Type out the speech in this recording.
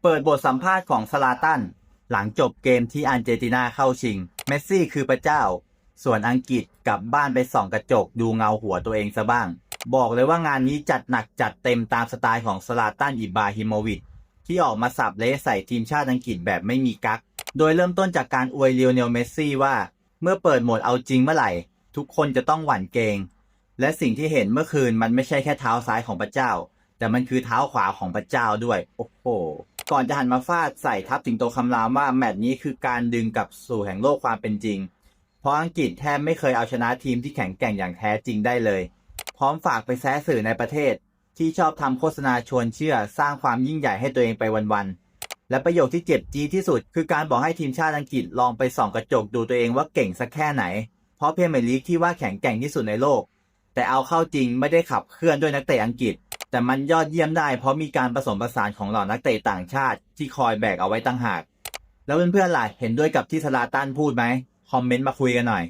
เปิดบทสัมภาษณ์ของซาลาตันหลังจบเกมที่อาร์เจนตินาเข้าชิงเมสซี่คือพระเจ้าส่วนอังกฤษกลับบ้านไปส่องกระจกดูเงาหัวตัวเองซะบ้างบอกเลยว่างานนี้จัดหนักจัดเต็มตามสไตล์ของซาลาตันอิบราฮิโมวิชที่ออกมาสับเละใส่ทีมชาติอังกฤษแบบไม่มีกั๊กโดยเริ่มต้นจากการอวยลิโอเนลเมสซี่ว่าเมื่อเปิดโหมดเอาจริงเมื่อไหร่ทุกคนจะต้องหวั่นเกรงและสิ่งที่เห็นเมื่อคืนมันไม่ใช่แค่เท้าซ้ายของพระเจ้าแต่มันคือเท้าขวาของพระเจ้าด้วยโอ้โหก่อนจะหันมาฟาดใส่ทัพสิงโตคำรามว่าแมตช์นี้คือการดึงกลับสู่แห่งโลกความเป็นจริงเพราะอังกฤษแทบไม่เคยเอาชนะทีมที่แข็งแกร่งอย่างแท้จริงได้เลยพร้อมฝากไปแซะสื่อในประเทศที่ชอบทำโฆษณาชวนเชื่อสร้างความยิ่งใหญ่ให้ตัวเองไปวันๆและประโยคที่เจ็บจี๊ดที่สุดคือการบอกให้ทีมชาติอังกฤษลองไปส่องกระจกดูตัวเองว่าเก่งสักแค่ไหนเพราะพรีเมียร์ลีกที่ว่าแข็งแกร่งที่สุดในโลกแต่เอาเข้าจริงไม่ได้ขับเคลื่อนด้วยนักเตะอังกฤษแต่มันยอดเยี่ยมได้เพราะมีการผสมผสานของเหล่านักเตะต่างชาติที่คอยแบกเอาไว้ต่างหากแล้วเพื่อนๆล่ะเห็นด้วยกับที่ซาลาตันพูดไหมคอมเมนต์มาคุยกันหน่อย